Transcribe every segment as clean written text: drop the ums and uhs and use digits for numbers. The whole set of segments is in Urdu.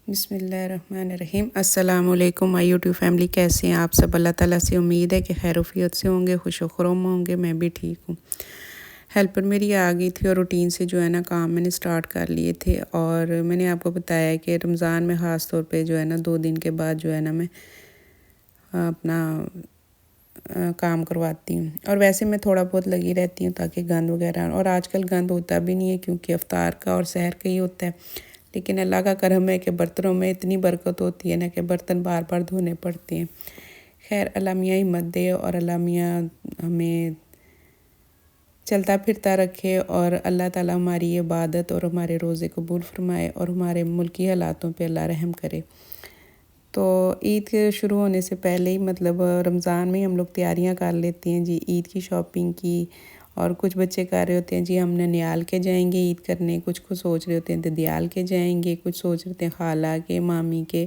بسم اللہ الرحمن الرحیم۔ السلام علیکم مائی یوٹیوب فیملی، کیسے ہیں آپ سب؟ اللہ تعالیٰ سے امید ہے کہ خیر و عافیت سے ہوں گے، خوش و خرم ہوں گے۔ میں بھی ٹھیک ہوں۔ ہیلپر میری آ گئی تھی اور روٹین سے جو ہے نا کام میں نے سٹارٹ کر لیے تھے، اور میں نے آپ کو بتایا کہ رمضان میں خاص طور پہ جو ہے نا 2 دن کے بعد جو ہے نا میں اپنا کام کرواتی ہوں، اور ویسے میں تھوڑا بہت لگی رہتی ہوں تاکہ گند وغیرہ، اور آج کل گند ہوتا بھی نہیں ہے کیونکہ افطار کا اور سحر کا ہی ہوتا ہے، لیکن اللہ کا کرم ہے کہ برتنوں میں اتنی برکت ہوتی ہے نا کہ برتن بار بار دھونے پڑتے ہیں۔ خیر، اللہ میاں ہمت دے اور اللہ میاں ہمیں چلتا پھرتا رکھے، اور اللہ تعالیٰ ہماری عبادت اور ہمارے روزے قبول فرمائے، اور ہمارے ملکی حالاتوں پہ اللہ رحم کرے۔ تو عید کے شروع ہونے سے پہلے ہی مطلب رمضان میں ہم لوگ تیاریاں کر لیتے ہیں جی، عید کی شاپنگ کی، اور کچھ بچے کر رہے ہوتے ہیں جی ہم ننیال کے جائیں گے عید کرنے، کچھ سوچ رہے ہوتے ہیں ددیال کے جائیں گے، کچھ سوچ رہے ہیں خالہ کے، مامی کے۔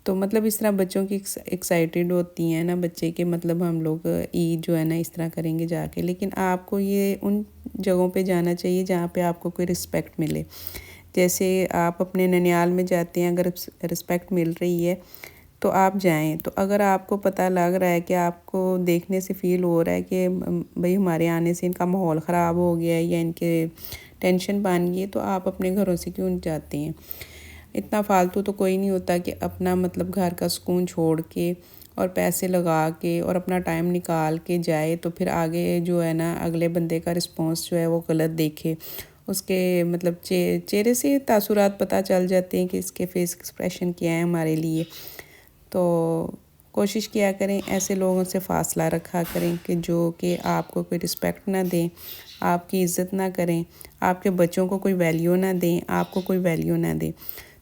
تو مطلب اس طرح بچوں کی ایکسائٹیڈ ہوتی ہیں نا بچے کے، مطلب ہم لوگ عید جو ہے نا اس طرح کریں گے جا کے، لیکن آپ کو یہ ان جگہوں پہ جانا چاہیے جہاں پہ آپ کو کوئی رسپیکٹ ملے۔ جیسے آپ اپنے ننیال میں جاتے ہیں، اگر رسپیکٹ مل رہی ہے تو آپ جائیں، تو اگر آپ کو پتہ لگ رہا ہے کہ آپ کو دیکھنے سے فیل ہو رہا ہے کہ بھئی ہمارے آنے سے ان کا ماحول خراب ہو گیا ہے یا ان کے ٹینشن بن گئی ہے، تو آپ اپنے گھروں سے کیوں جاتے ہیں؟ اتنا فالتو تو کوئی نہیں ہوتا کہ اپنا مطلب گھر کا سکون چھوڑ کے اور پیسے لگا کے اور اپنا ٹائم نکال کے جائے، تو پھر آگے جو ہے نا اگلے بندے کا رسپانس جو ہے وہ غلط دیکھے، اس کے مطلب چہرے سے تاثرات پتہ چل جاتے ہیں کہ اس کے فیس ایکسپریشن کیا ہے ہمارے لیے۔ تو کوشش کیا کریں ایسے لوگوں سے فاصلہ رکھا کریں کہ جو کہ آپ کو کوئی رسپیکٹ نہ دیں، آپ کی عزت نہ کریں، آپ کے بچوں کو کوئی ویلیو نہ دیں، آپ کو کوئی ویلیو نہ دیں۔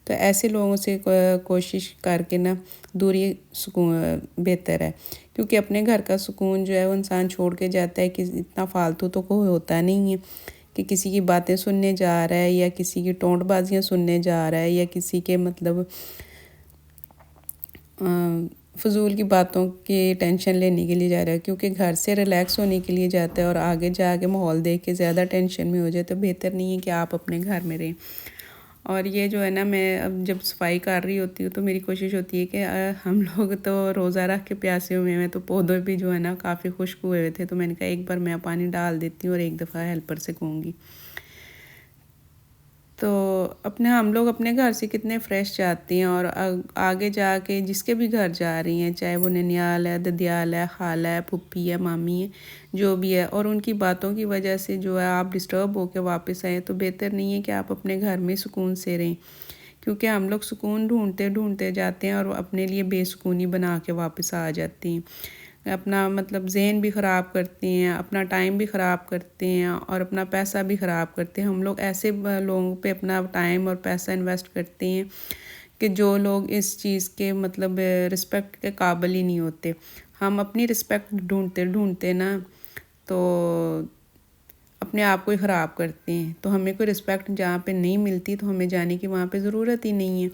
تو ایسے لوگوں سے کوشش کر کے نا دوری سکون بہتر ہے، کیونکہ اپنے گھر کا سکون جو ہے وہ انسان چھوڑ کے جاتا ہے کہ اتنا فالتو تو کوئی ہوتا نہیں ہے کہ کسی کی باتیں سننے جا رہا ہے یا کسی کی ٹونٹ بازیاں سننے جا رہا ہے یا کسی کے مطلب فضول کی باتوں کی ٹینشن لینے کے لیے جا رہا ہے، کیونکہ گھر سے ریلیکس ہونے کے لیے جاتا ہے اور آگے جا کے ماحول دیکھ کے زیادہ ٹینشن میں ہو جائے، تو بہتر نہیں ہے کہ آپ اپنے گھر میں رہیں۔ اور یہ جو ہے نا میں اب جب صفائی کر رہی ہوتی ہوں تو میری کوشش ہوتی ہے کہ ہم لوگ تو روزہ رکھ کے پیاسے ہوئے ہیں، تو پودوں بھی جو ہے نا کافی خشک ہوئے ہوئے تھے، تو میں نے کہا ایک بار میں پانی ڈال دیتی ہوں اور ایک دفعہ ہیلپر سے کہوں گی۔ تو ہم لوگ اپنے گھر سے کتنے فریش جاتے ہیں، اور آگے جا کے جس کے بھی گھر جا رہی ہیں، چاہے وہ ننیال ہے، ددیال ہے، خالہ ہے، پھپھی ہے، مامی ہے، جو بھی ہے، اور ان کی باتوں کی وجہ سے جو ہے آپ ڈسٹرب ہو کے واپس آئیں، تو بہتر نہیں ہے کہ آپ اپنے گھر میں سکون سے رہیں، کیونکہ ہم لوگ سکون ڈھونڈتے جاتے ہیں اور اپنے لیے بے سکونی بنا کے واپس آ جاتے ہیں، اپنا مطلب ذہن بھی خراب کرتے ہیں، اپنا ٹائم بھی خراب کرتے ہیں اور اپنا پیسہ بھی خراب کرتے ہیں۔ ہم لوگ ایسے لوگوں پہ اپنا ٹائم اور پیسہ انویسٹ کرتے ہیں کہ جو لوگ اس چیز کے مطلب رسپیکٹ کے قابل ہی نہیں ہوتے۔ ہم اپنی رسپیکٹ ڈھونڈتے نا تو اپنے آپ کو ہی خراب کرتے ہیں، تو ہمیں کوئی رسپیکٹ جہاں پہ نہیں ملتی تو ہمیں جانے کی وہاں پہ ضرورت ہی نہیں ہے،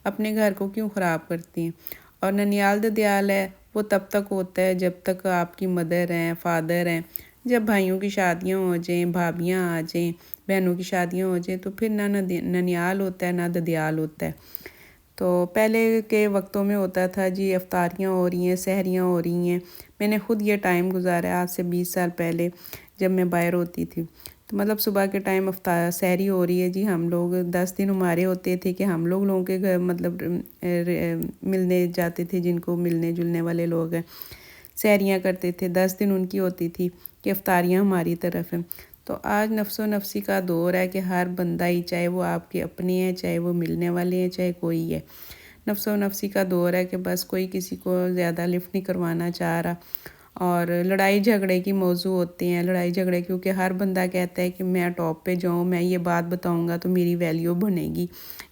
اپنے گھر کو کیوں خراب کرتے ہیں۔ اور ننیال ددیال ہے وہ تب تک ہوتا ہے جب تک آپ کی مدر ہیں، فادر ہیں، جب بھائیوں کی شادیاں ہو جائیں، بھابیاں آ جائیں، بہنوں کی شادیاں ہو جائیں، تو پھر نہ ننیال ہوتا ہے نہ ددیال ہوتا ہے۔ تو پہلے کے وقتوں میں ہوتا تھا جی افطاریاں ہو رہی ہیں، سحریاں ہو رہی ہیں، میں نے خود یہ ٹائم گزارا ہے آج سے 20 سال پہلے جب میں باہر ہوتی تھی، تو مطلب صبح کے ٹائم سحری ہو رہی ہے جی، ہم لوگ 10 دن ہمارے ہوتے تھے کہ ہم لوگوں کے گھر مطلب ملنے جاتے تھے، جن کو ملنے جلنے والے لوگ ہیں سحریاں کرتے تھے، 10 دن ان کی ہوتی تھی کہ افطاریاں ہماری طرف ہیں۔ تو آج نفس و نفسی کا دور ہے کہ ہر بندہ ہی، چاہے وہ آپ کے اپنے ہیں، چاہے وہ ملنے والے ہیں، چاہے کوئی ہے، نفس و نفسی کا دور ہے کہ بس کوئی کسی کو زیادہ لفٹ نہیں کروانا چاہ رہا، اور لڑائی جھگڑے کی موضوع ہوتے ہیں، لڑائی جھگڑے کیونکہ ہر بندہ کہتا ہے کہ میں ٹاپ پہ جاؤں، میں یہ بات بتاؤں گا تو میری ویلیو بنے گی،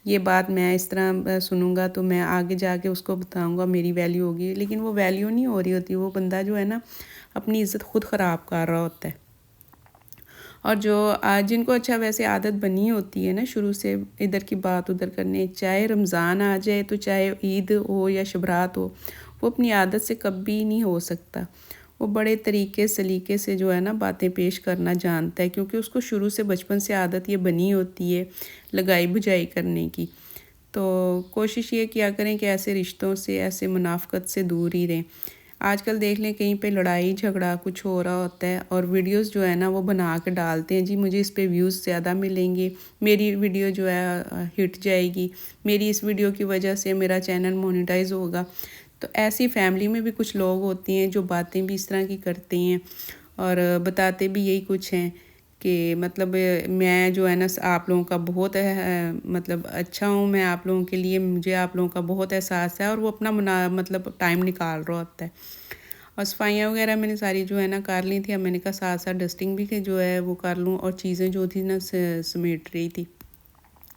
یہ بات میں اس طرح سنوں گا تو میں آگے جا کے اس کو بتاؤں گا میری ویلیو ہوگی، لیکن وہ ویلیو نہیں ہو رہی ہوتی، وہ بندہ جو ہے نا اپنی عزت خود خراب کر رہا ہوتا ہے۔ اور جو جن کو اچھا ویسے عادت بنی ہوتی ہے نا شروع سے ادھر کی بات ادھر کرنے، چاہے رمضان آ جائے تو چاہے عید ہو یا شبرات ہو، وہ اپنی عادت سے کبھی نہیں ہو سکتا، وہ بڑے طریقے سلیقے سے جو ہے نا باتیں پیش کرنا جانتا ہے، کیونکہ اس کو شروع سے بچپن سے عادت یہ بنی ہوتی ہے لگائی بجائی کرنے کی۔ تو کوشش یہ کیا کریں کہ ایسے رشتوں سے، ایسے منافقت سے دور ہی رہیں۔ آج کل دیکھ لیں کہیں پہ لڑائی جھگڑا کچھ ہو رہا ہوتا ہے اور ویڈیوز جو ہے نا وہ بنا کے ڈالتے ہیں، جی مجھے اس پہ ویوز زیادہ ملیں گے، میری ویڈیو جو ہے ہٹ جائے گی، میری اس ویڈیو کی وجہ سے میرا چینل مونیٹائز ہوگا۔ تو ایسی فیملی میں بھی کچھ لوگ ہوتے ہیں جو باتیں بھی اس طرح کی کرتے ہیں اور بتاتے بھی یہی کچھ ہیں کہ مطلب میں جو ہے نا آپ لوگوں کا بہت مطلب اچھا ہوں، میں آپ لوگوں کے لیے، مجھے آپ لوگوں کا بہت احساس ہے، اور وہ اپنا مطلب ٹائم نکال رہا ہوتا ہے۔ اور صفائیاں وغیرہ میں نے ساری جو ہے نا کر لی تھی، اب میں نے کہا ساتھ ساتھ ڈسٹنگ بھی جو ہے وہ کر لوں، اور چیزیں جو تھی نا سمیٹ رہی تھی۔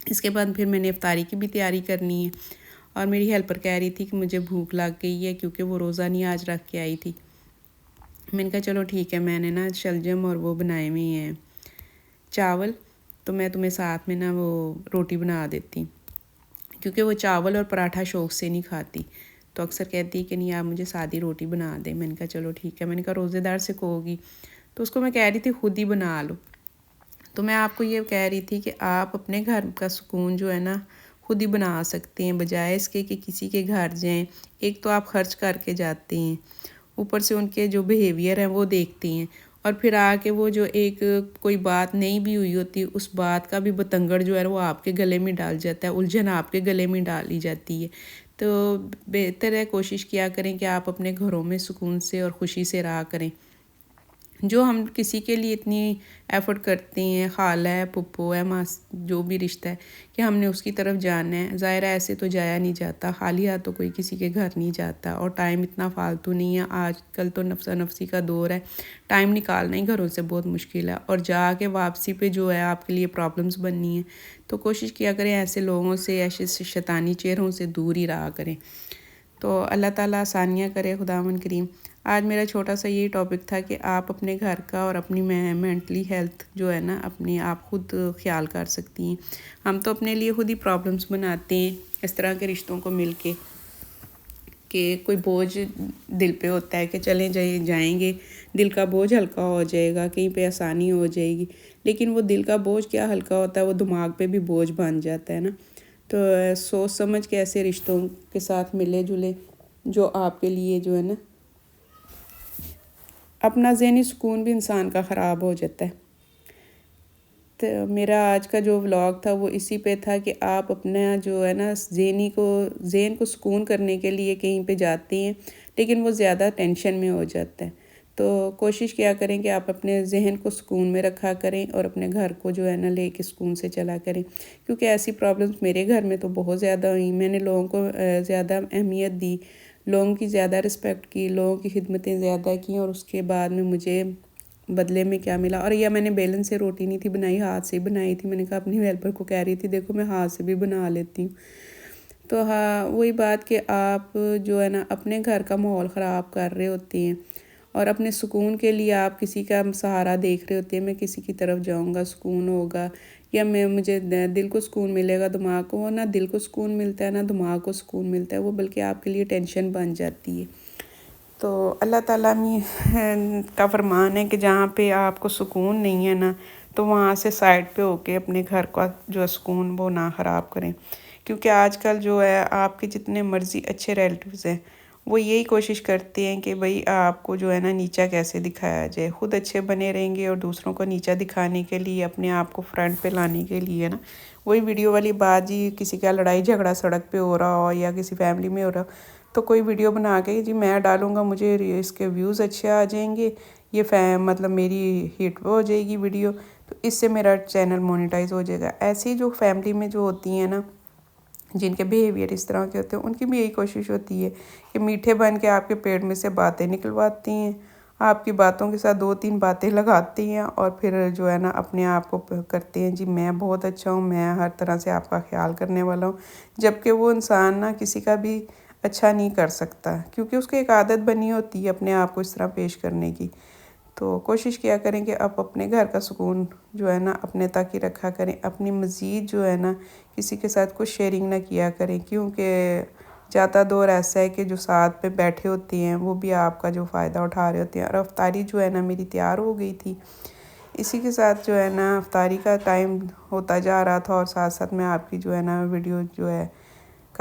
اس کے بعد پھر میں نے افطاری کی بھی تیاری کرنی ہے، اور میری ہیلپر کہہ رہی تھی کہ مجھے بھوک لگ گئی ہے کیونکہ وہ روزہ نہیں آج رکھ کے آئی تھی۔ میں نے کہا چلو ٹھیک ہے، میں نے نا شلجم اور وہ بنائے ہوئے ہیں چاول، تو میں تمہیں ساتھ میں نا وہ روٹی بنا دیتی، کیونکہ وہ چاول اور پراٹھا شوق سے نہیں کھاتی، تو اکثر کہتی کہ نہیں آپ مجھے سادی روٹی بنا دیں۔ میں نے کہا چلو ٹھیک ہے، میں نے کہا روزے دار سے کہو گی تو اس کو میں کہہ رہی تھی خود ہی بنا لو۔ تو میں آپ کو یہ کہہ رہی تھی کہ آپ اپنے گھر کا سکون جو ہے نا خود ہی بنا سکتے ہیں، بجائے اس کے کہ کسی کے گھر جائیں۔ ایک تو آپ خرچ کر کے جاتے ہیں، اوپر سے ان کے جو بیہیویئر ہیں وہ دیکھتے ہیں، اور پھر آ کے وہ جو ایک کوئی بات نہیں بھی ہوئی ہوتی، اس بات کا بھی بتنگڑ جو ہے وہ آپ کے گلے میں ڈال جاتا ہے، الجھن آپ کے گلے میں ڈالی جاتی ہے۔ تو بہتر ہے کوشش کیا کریں کہ آپ اپنے گھروں میں سکون سے اور خوشی سے رہا کریں۔ جو ہم کسی کے لیے اتنی ایفرٹ کرتے ہیں، خالہ ہے، پھپھو ہے، ماں، جو بھی رشتہ ہے، کہ ہم نے اس کی طرف جانا ہے، ظاہر ہے ایسے تو جایا نہیں جاتا، خالی ہاتھ تو کوئی کسی کے گھر نہیں جاتا، اور ٹائم اتنا فالتو نہیں ہے، آج کل تو نفسا نفسی کا دور ہے، ٹائم نکالنا ہی گھروں سے بہت مشکل ہے، اور جا کے واپسی پہ جو ہے آپ کے لیے پرابلمس بننی ہیں۔ تو کوشش کیا کریں ایسے لوگوں سے، ایسے شیطانی چہروں سے دور ہی رہا کریں۔ تو اللہ تعالیٰ آسانیاں کرے، خداوند کریم۔ آج میرا چھوٹا سا یہی ٹاپک تھا کہ آپ اپنے گھر کا اور اپنی مینٹلی ہیلتھ جو ہے نا اپنی آپ خود خیال کر سکتی ہیں۔ ہم تو اپنے لیے خود ہی پرابلمس بناتے ہیں اس طرح کے رشتوں کو مل کے، کہ کوئی بوجھ دل پہ ہوتا ہے کہ چلیں جائیں گے، دل کا بوجھ ہلکا ہو جائے گا، کہیں پہ آسانی ہو جائے گی، لیکن وہ دل کا بوجھ کیا ہلکا ہوتا ہے، وہ دماغ پہ بھی بوجھ بن جاتا ہے نا۔ تو سوچ سمجھ کے ایسے رشتوں کے ساتھ ملے جلے جو آپ کے لیے جو ہے نا، اپنا ذہنی سکون بھی انسان کا خراب ہو جاتا ہے۔ تو میرا آج کا جو ولاگ تھا وہ اسی پہ تھا کہ آپ اپنا جو ہے نا ذہن کو سکون کرنے کے لیے کہیں پہ جاتے ہیں، لیکن وہ زیادہ ٹینشن میں ہو جاتا ہے۔ تو کوشش کیا کریں کہ آپ اپنے ذہن کو سکون میں رکھا کریں، اور اپنے گھر کو جو ہے نا لے کے سکون سے چلا کریں، کیونکہ ایسی پرابلمس میرے گھر میں تو بہت زیادہ ہوئیں۔ میں نے لوگوں کو زیادہ اہمیت دی، لوگوں کی زیادہ رسپیکٹ کی، لوگوں کی خدمتیں زیادہ کیں، اور اس کے بعد میں مجھے بدلے میں کیا ملا؟ اور یہ میں نے بیلن سے روٹی نہیں تھی بنائی، ہاتھ سے بنائی تھی۔ میں نے کہا اپنی ہیلپر کو کہہ رہی تھی دیکھو میں ہاتھ سے بھی بنا لیتی ہوں۔ تو ہاں وہی بات کہ آپ جو ہے نا اپنے گھر کا ماحول خراب کر رہے ہوتے ہیں، اور اپنے سکون کے لیے آپ کسی کا سہارا دیکھ رہے ہوتے ہیں، میں کسی کی طرف جاؤں گا سکون ہوگا، یا مجھے دل کو سکون ملے گا، دماغ کو نہ دل کو سکون ملتا ہے نہ دماغ کو سکون ملتا ہے، وہ بلکہ آپ کے لیے ٹینشن بن جاتی ہے۔ تو اللہ تعالیٰ کا فرمان ہے کہ جہاں پہ آپ کو سکون نہیں ہے نا، تو وہاں سے سائڈ پہ ہو کے اپنے گھر کا جو سکون وہ نہ خراب کریں، کیونکہ آج کل جو ہے آپ کے جتنے مرضی اچھے ریلیٹیوز ہیں وہ یہی کوشش کرتے ہیں کہ بھئی آپ کو جو ہے نا نیچا کیسے دکھایا جائے، خود اچھے بنے رہیں گے اور دوسروں کو نیچا دکھانے کے لیے، اپنے آپ کو فرنٹ پہ لانے کے لیے نا، وہی ویڈیو والی بات جی، کسی کا لڑائی جھگڑا سڑک پہ ہو رہا ہو یا کسی فیملی میں ہو رہا ہو، تو کوئی ویڈیو بنا کے جی میں ڈالوں گا، مجھے اس کے ویوز اچھے آ جائیں گے، یہ مطلب میری ہٹ ہو جائے گی ویڈیو، تو اس سے میرا چینل مونیٹائز ہو جائے گا۔ ایسی جو فیملی میں جو ہوتی ہیں نا، جن کے بیہیویئر اس طرح کے ہوتے ہیں، ان کی بھی یہی کوشش ہوتی ہے کہ میٹھے بن کے آپ کے پیٹ میں سے باتیں نکلواتی ہیں، آپ کی باتوں کے ساتھ 2-3 باتیں لگاتی ہیں، اور پھر جو ہے نا اپنے آپ کو کرتے ہیں جی میں بہت اچھا ہوں، میں ہر طرح سے آپ کا خیال کرنے والا ہوں، جبکہ وہ انسان نا کسی کا بھی اچھا نہیں کر سکتا، کیونکہ اس کی ایک عادت بنی ہوتی ہے اپنے آپ کو اس طرح پیش کرنے کی۔ تو کوشش کیا کریں کہ آپ اپنے گھر کا سکون جو ہے نا اپنے تک ہی رکھا کریں، اپنی مزید جو ہے نا کسی کے ساتھ کچھ شیئرنگ نہ کیا کریں، کیونکہ جاتا دور ایسا ہے کہ جو ساتھ پہ بیٹھے ہوتے ہیں وہ بھی آپ کا جو فائدہ اٹھا رہے ہوتے ہیں۔ اور افطاری جو ہے نا میری تیار ہو گئی تھی، اسی کے ساتھ جو ہے نا افطاری کا ٹائم ہوتا جا رہا تھا، اور ساتھ ساتھ میں آپ کی جو ہے نا ویڈیو جو ہے